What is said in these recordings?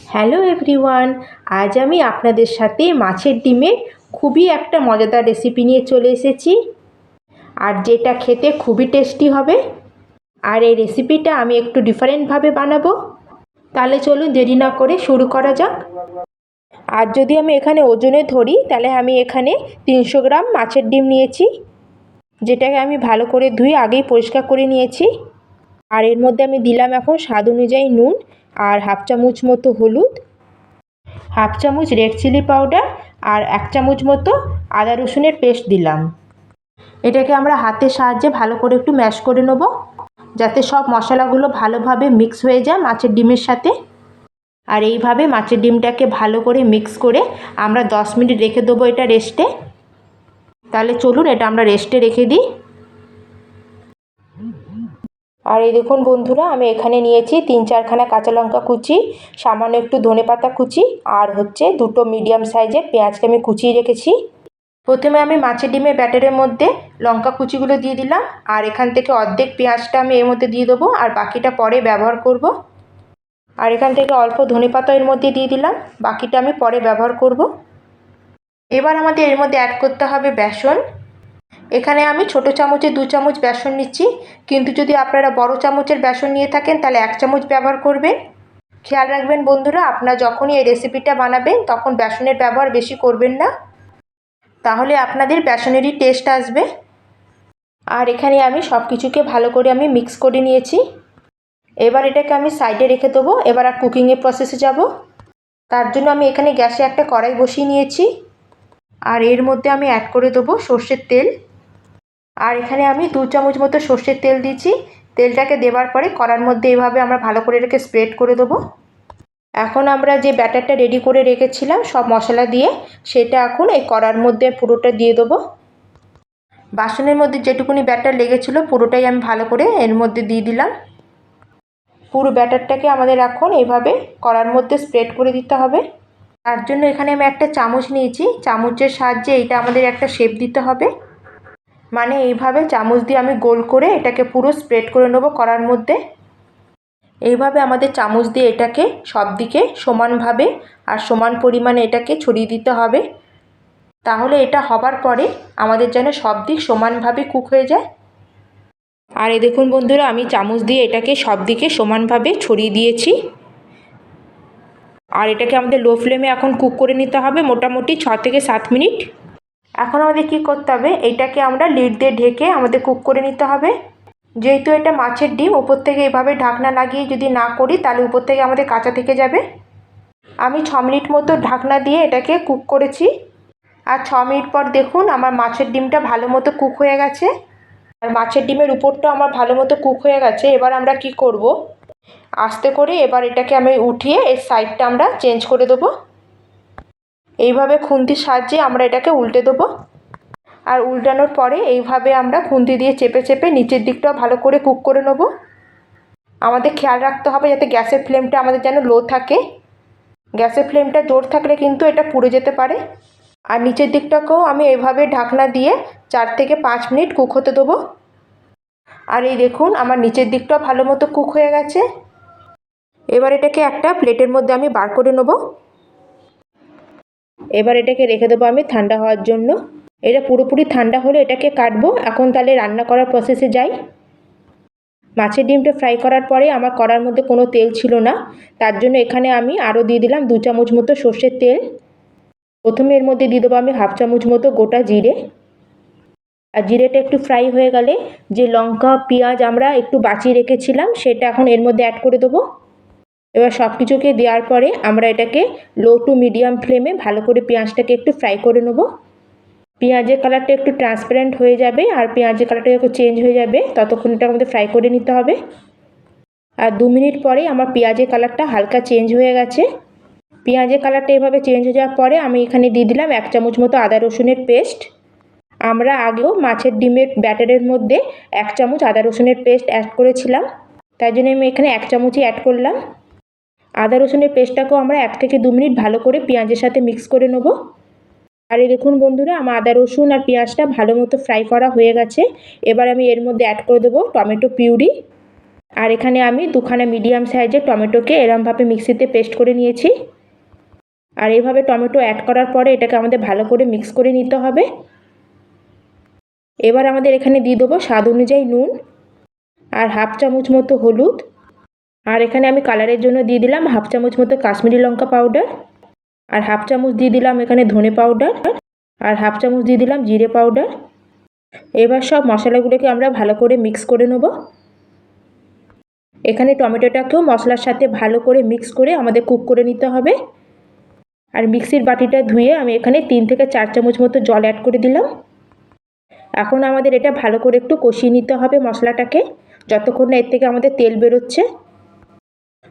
Hello everyone, আজ আমি আপনাদের সাথে মাছের ডিমের খুবই একটা মজাদার রেসিপি নিয়ে চলে এসেছি, আর যেটা খেতে খুবই টেস্টি হবে। আর এই রেসিপিটা আমি একটু ডিফারেন্টভাবে বানাবো। তাহলে চলুন দেরি না করে শুরু করা যাক। আর যদি আমি এখানে ওজনে ধরি, তাহলে আমি এখানে 300 গ্রাম মাছের ডিম নিয়েছি, যেটাকে আমি ভালো করে ধুয়ে আগেই পরিষ্কার করে নিয়েছি। আর এর মধ্যে আমি দিলাম এখন স্বাদ অনুযায়ী নুন, আর হাফ চামচ মতো হলুদ, হাফ চামচ রেড চিলি পাউডার, আর 1 চামচ মতো আদা রসুনের পেস্ট দিলাম। এটাকে আমরা হাতের সাহায্যে ভালো করে একটু ম্যাশ করে নেব, যাতে সব মশলাগুলো ভালোভাবে মিক্স হয়ে যায় মাছের ডিমের সাথে। আর এইভাবে মাছের ডিমটাকে ভালো করে মিক্স করে আমরা 10 মিনিট রেখে দেবো এটা রেস্টে। তাহলে চলুন এটা আমরা রেস্টে রেখে দিই। আর এই দেখুন বন্ধুরা, আমি এখানে নিয়েছি 3-4খানা কাঁচা লঙ্কা কুচি, সামান্য একটু ধনেপাতা কুচি, আর হচ্ছে 2টো মিডিয়াম সাইজের পেঁয়াজকে আমি কুচিয়ে রেখেছি। প্রথমে আমি মাছের ডিমের ব্যাটারের মধ্যে লঙ্কা কুচিগুলো দিয়ে দিলাম, আর এখান থেকে অর্ধেক পেঁয়াজটা আমি এর মধ্যে দিয়ে দেবো, আর বাকিটা পরে ব্যবহার করব। আর এখান থেকে অল্প ধনেপাতা এর মধ্যে দিয়ে দিলাম, বাকিটা আমি পরে ব্যবহার করব। এবার আমাদের এর মধ্যে অ্যাড করতে হবে বেসন। এখানে আমি ছোটো চামচে 2 চামচ বেসন নিচ্ছি, কিন্তু যদি আপনারা বড় চামচের বেসন নিয়ে থাকেন তাহলে 1 চামচ ব্যবহার করবেন। খেয়াল রাখবেন বন্ধুরা, আপনারা যখনই এই রেসিপিটা বানাবেন তখন বেসনের ব্যবহার বেশি করবেন না, তাহলে আপনাদের বেসনেরই টেস্ট আসবে। আর এখানে আমি সব কিছুকে ভালো করে আমি মিক্স করে নিয়েছি। এবার এটাকে আমি সাইডে রেখে দেবো। এবার আর কুকিংয়ের প্রসেসে যাব। তার জন্য আমি এখানে গ্যাসে একটা কড়াই বসিয়ে নিয়েছি, আর এর মধ্যে আমি অ্যাড করে দেবো সর্ষের তেল। আর এখানে আমি 2 চামচ মতো সর্ষের তেল দিয়েছি। তেলটাকে দেওয়ার পরে কড়ার মধ্যে এইভাবে আমরা ভালো করে এটাকে স্প্রেড করে দেবো। এখন আমরা যে ব্যাটারটা রেডি করে রেখেছিলাম সব মশলা দিয়ে, সেটা এখন এই কড়ার মধ্যে পুরোটা দিয়ে দেবো। বাসনের মধ্যে যেটুকুনি ব্যাটার লেগেছিলো পুরোটাই আমি ভালো করে এর মধ্যে দিয়ে দিলাম। পুরো ব্যাটারটাকে আমাদের এখন এইভাবে কড়ার মধ্যে স্প্রেড করে দিতে হবে। তার জন্য এখানে আমি একটা চামচ নিয়েছি, চামচের সাহায্যে এটা আমাদের একটা শেপ দিতে হবে। মানে এইভাবে চামচ দিয়ে আমি গোল করে এটাকে পুরো স্প্রেড করে নেব কড়ার মধ্যে। এইভাবে আমাদের চামচ দিয়ে এটাকে সব দিকে সমানভাবে আর সমান পরিমাণে এটাকে ছড়িয়ে দিতে হবে, তাহলে এটা হবার পরে আমাদের যেন সব দিক সমানভাবে কুক হয়ে যায়। আর এই দেখুন বন্ধুরা, আমি চামচ দিয়ে এটাকে সব দিকে সমানভাবে ছড়িয়ে দিয়েছি। আর এটাকে আমাদের লো ফ্লেমে এখন কুক করে নিতে হবে মোটামুটি 6 থেকে 7 মিনিট। এখন আমাদের কি করতে হবে, এইটাকে আমরা লিড দিয়ে ঢেকে আমাদের কুক করে নিতে হবে। যেহেতু এটা মাছের ডিম, উপর থেকে এভাবে ঢাকনা লাগিয়ে যদি না করি তাহলে উপর থেকে আমাদের কাঁচা থেকে যাবে। আমি 6 মিনিট মতো ঢাকনা দিয়ে এটাকে কুক করেছি। আর 6 মিনিট পর দেখুন আমার মাছের ডিমটা ভালো মতো কুক হয়ে গেছে, আর মাছের ডিমের উপরটা আমার ভালো মতো কুক হয়ে গেছে। এবার আমরা কি করব, আস্তে করে এবার এটাকে আমি উঠিয়ে এর সাইডটা আমরা চেঞ্জ করে দেবো। এইভাবে খুন্তির সাহায্যে আমরা এটাকে উল্টে দেবো। আর উল্টানোর পরে এইভাবে আমরা খুন্তি দিয়ে চেপে চেপে নিচের দিকটাও ভালো করে কুক করে নেব। আমাদের খেয়াল রাখতে হবে যাতে গ্যাসের ফ্লেমটা আমাদের যেন লো থাকে। গ্যাসের ফ্লেমটা জোর থাকলে কিন্তু এটা পুড়ে যেতে পারে। আর নিচের দিকটাকেও আমি এইভাবে ঢাকনা দিয়ে 4 থেকে 5 মিনিট কুক হতে দেবো। আর এই দেখুন আমার নিচের দিকটাও ভালো মতো কুক হয়ে গেছে। এবার এটাকে একটা প্লেটের মধ্যে আমি বার করে নেব। এবার এটাকে রেখে দেবো আমি ঠান্ডা হওয়ার জন্য। এটা পুরোপুরি ঠান্ডা হলে এটাকে কাটবো। এখন তাহলে রান্না করার প্রসেসে যাই। মাছের ডিমটা ফ্রাই করার পরে আমার কড়ার মধ্যে কোনো তেল ছিল না, তার জন্য এখানে আমি আরও দিয়ে দিলাম 2 চামচ মতো সর্ষের তেল। প্রথমে এর মধ্যে দিয়ে দেবো আমি হাফ চামচ মতো গোটা জিরে। আর জিরেটা একটু ফ্রাই হয়ে গেলে যে লঙ্কা পেঁয়াজ আমরা একটু বাঁচিয়ে রেখেছিলাম সেটা এখন এর মধ্যে অ্যাড করে দেবো। এবার সব কিছুকে দেওয়ার পরে আমরা এটাকে লো টু মিডিয়াম ফ্লেমে ভালো করে পেঁয়াজটাকে একটু ফ্রাই করে নেব। পেঁয়াজের কালারটা একটু ট্রান্সপারেন্ট হয়ে যাবে আর পেঁয়াজের কালারটা যখন চেঞ্জ হয়ে যাবে ততক্ষণ এটা আমাদের ফ্রাই করে নিতে হবে। আর 2 মিনিট পরে আমার পেঁয়াজের কালারটা হালকা চেঞ্জ হয়ে গেছে। পেঁয়াজের কালারটা এভাবে চেঞ্জ হয়ে যাওয়ার পরে আমি এখানে দিয়ে দিলাম 1 চামচ মতো আদা রসুনের পেস্ট। আমরা আগেও মাছের ডিমের ব্যাটারের মধ্যে 1 চামচ আদা রসুনের পেস্ট অ্যাড করেছিলাম, তাই জন্য আমি এখানে 1 চামচই অ্যাড করলাম। আদা রসুনের পেস্টটাকেও আমরা 1 থেকে 2 মিনিট ভালো করে পেঁয়াজের সাথে মিক্স করে নেব। আর এই দেখুন বন্ধুরা, আমার আদা রসুন আর পেঁয়াজটা ভালো মতো ফ্রাই করা হয়ে গেছে। এবার আমি এর মধ্যে অ্যাড করে দেবো টমেটো পিউরি। আর এখানে আমি দুখানা মিডিয়াম সাইজের টমেটোকে এরমভাবে মিক্সিতে পেস্ট করে নিয়েছি। আর এইভাবে টমেটো অ্যাড করার পরে এটাকে আমাদের ভালো করে মিক্স করে নিতে হবে। এবার আমাদের এখানে দিয়ে দেবো স্বাদ অনুযায়ী নুন আর হাফ চামচ মতো হলুদ। আর এখানে আমি কালারের জন্য দিয়ে দিলাম হাফ চামচ মতো কাশ্মীরি লঙ্কা পাউডার, আর হাফ চামচ দিয়ে দিলাম এখানে ধনে পাউডার, আর হাফ চামচ দিয়ে দিলাম জিরে পাউডার। এবার সব মশলাগুলোকে আমরা ভালো করে মিক্স করে নেব। এখানে টমেটোটাকেও মশলার সাথে ভালো করে মিক্স করে আমাদের কুক করে নিতে হবে। আর মিক্সির বাটিটা ধুয়ে আমি এখানে 3 থেকে 4 চামচ মতো জল অ্যাড করে দিলাম। এখন আমাদের এটা ভালো করে একটু কষিয়ে নিতে হবে মশলাটাকে, যতক্ষণ না এর থেকে আমাদের তেল বেরোচ্ছে।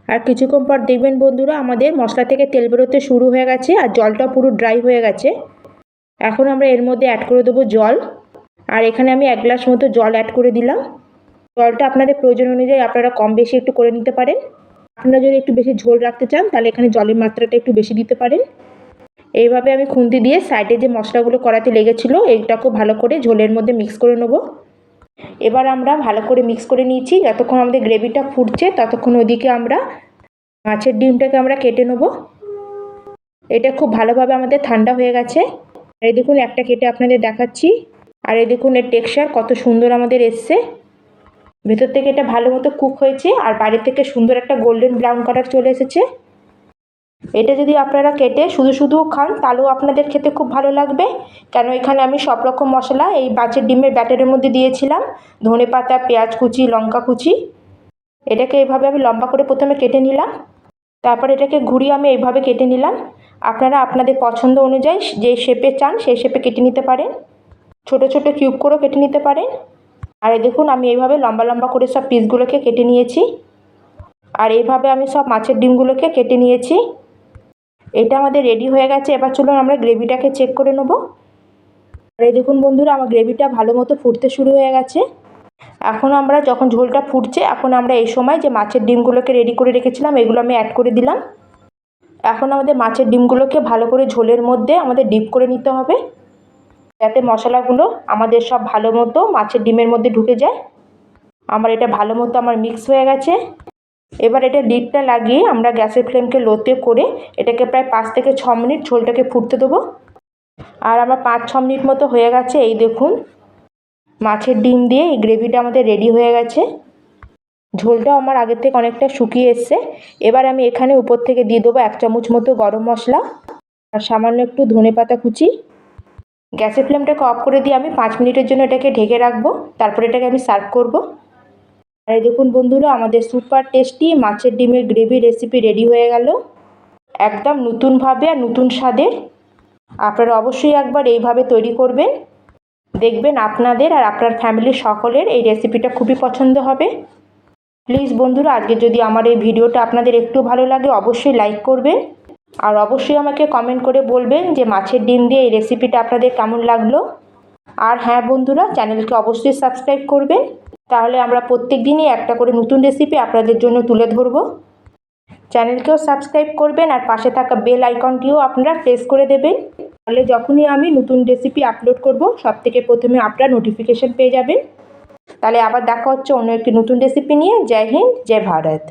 আর কিছুক্ষণ পর দেখবেন বন্ধুরা আমাদের মশলা থেকে তেল বেরোতে শুরু হয়ে গেছে আর জলটা পুরো ড্রাই হয়ে গেছে। এখন আমরা এর মধ্যে অ্যাড করে দেবো জল। আর এখানে আমি 1 গ্লাস মতো জল অ্যাড করে দিলাম। জলটা আপনাদের প্রয়োজন অনুযায়ী আপনারা কম বেশি একটু করে নিতে পারেন। আপনারা যদি একটু বেশি ঝোল রাখতে চান তাহলে এখানে জলের মাত্রাটা একটু বেশি দিতে পারেন। এইভাবে আমি খুন্তি দিয়ে সাইডে যে মশলাগুলো কড়াতে লেগেছিল এইটাকেও ভালো করে ঝোলের মধ্যে মিক্স করে নেব। এবার আমরা ভালো করে মিক্স করে নিয়েছি। যতক্ষণ আমাদের গ্রেভিটা ফুটছে ততক্ষণ ওদিকে আমরা মাছের ডিমটাকে আমরা কেটে নেব। এটা খুব ভালোভাবে আমাদের ঠান্ডা হয়ে গেছে। এই দেখুন একটা কেটে আপনাদের দেখাচ্ছি। আর এই দেখুন এর টেক্সচার কত সুন্দর আমাদের এসছে। ভেতর থেকে এটা ভালো মতো কুক হয়েছে আর বাইরে থেকে সুন্দর একটা গোল্ডেন ব্রাউন কালার চলে এসেছে। এটা যদি আপনারা কেটে শুধু শুধু খান তাহলেও আপনাদের খেতে খুব ভালো লাগবে, কেন এখানে আমি সব রকম মশলা এই মাছের ডিমের ব্যাটারের মধ্যে দিয়েছিলাম। ধনে পাতা, পেঁয়াজ কুচি, লঙ্কা কুচি। এটাকে এইভাবে আমি লম্বা করে প্রথমে কেটে নিলাম, তারপর এটাকে ঘুরিয়ে আমি এইভাবে কেটে নিলাম। আপনারা আপনাদের পছন্দ অনুযায়ী যে শেপে চান সেই শেপে কেটে নিতে পারেন, ছোট ছোট কিউব করেও কেটে নিতে পারেন। আর দেখুন আমি এইভাবে লম্বা লম্বা করে সব পিসগুলোকে কেটে নিয়েছি। আর এইভাবে আমি সব মাছের ডিমগুলোকে কেটে নিয়েছি। এটা আমাদের রেডি হয়ে গেছে। এবার চলুন আমরা গ্রেভিটাকে চেক করে নেব। আর এই দেখুন বন্ধুরা আমার গ্রেভিটা ভালো মতো ফুটতে শুরু হয়ে গেছে। এখন আমরা যখন ঝোলটা ফুটছে এখন আমরা এই সময় যে মাছের ডিমগুলোকে রেডি করে রেখেছিলাম এগুলো আমি অ্যাড করে দিলাম। এখন আমাদের মাছের ডিমগুলোকে ভালো করে ঝোলের মধ্যে আমাদের ডিপ করে নিতে হবে, যাতে মশলাগুলো আমাদের সব ভালো মতো মাছের ডিমের মধ্যে ঢুকে যায়। আমার এটা ভালো মতো আমার মিক্স হয়ে গেছে। এবার এটা লিডটা লাগিয়ে আমরা গ্যাসের ফ্লেমকে লোতে করে এটাকে প্রায় 5 থেকে 6 মিনিট ঝোলটাকে ফুটতে দেবো। আর আমার 5-6 মিনিট মতো হয়ে গেছে। এই দেখুন মাছের ডিম দিয়ে এই গ্রেভিটা আমাদের রেডি হয়ে গেছে। ঝোলটাও আমার আগের থেকে অনেকটা শুকিয়ে এসছে। এবার আমি এখানে উপর থেকে দিয়ে দেবো 1 চামচ মতো গরম মশলা আর সামান্য একটু ধনে পাতা কুচি। গ্যাসের ফ্লেমটাকে অফ করে দিয়ে আমি 5 মিনিটের জন্য এটাকে ঢেকে রাখবো, তারপর এটাকে আমি সার্ভ করব। আর এই দেখুন বন্ধুরা আমাদের সুপার টেস্টি মাছের ডিমের গ্রেভি রেসিপি রেডি হয়ে গেল, একদম নতুনভাবে আর নতুন স্বাদের। আপনারা অবশ্যই একবার এইভাবে তৈরি করবেন, দেখবেন আপনাদের আর আপনার ফ্যামিলির সকলের এই রেসিপিটা খুবই পছন্দ হবে। প্লিজ বন্ধুরা আজকে যদি আমার এই ভিডিওটা আপনাদের একটু ভালো লাগে অবশ্যই লাইক করবেন, আর অবশ্যই আমাকে কমেন্ট করে বলবেন যে মাছের ডিম দিয়ে এই রেসিপিটা আপনাদের কেমন লাগলো। আর হ্যাঁ বন্ধুরা চ্যানেলকে অবশ্যই সাবস্ক্রাইব করবেন, তাহলে আমরা প্রত্যেক দিনই একটা করে নতুন রেসিপি আপনাদের জন্য তুলে ধরব। চ্যানেলকেও সাবস্ক্রাইব করবেন আর পাশে থাকা বেল আইকনটিও আপনারা প্রেস করে দেবেন, তাহলে যখনই আমি নতুন রেসিপি আপলোড করব সবথেকে প্রথমে আপনারা নোটিফিকেশন পেয়ে যাবেন। তাহলে আবার দেখা হচ্ছে অন্য একটি নতুন রেসিপি নিয়ে। জয় হিন্দ, জয় ভারত।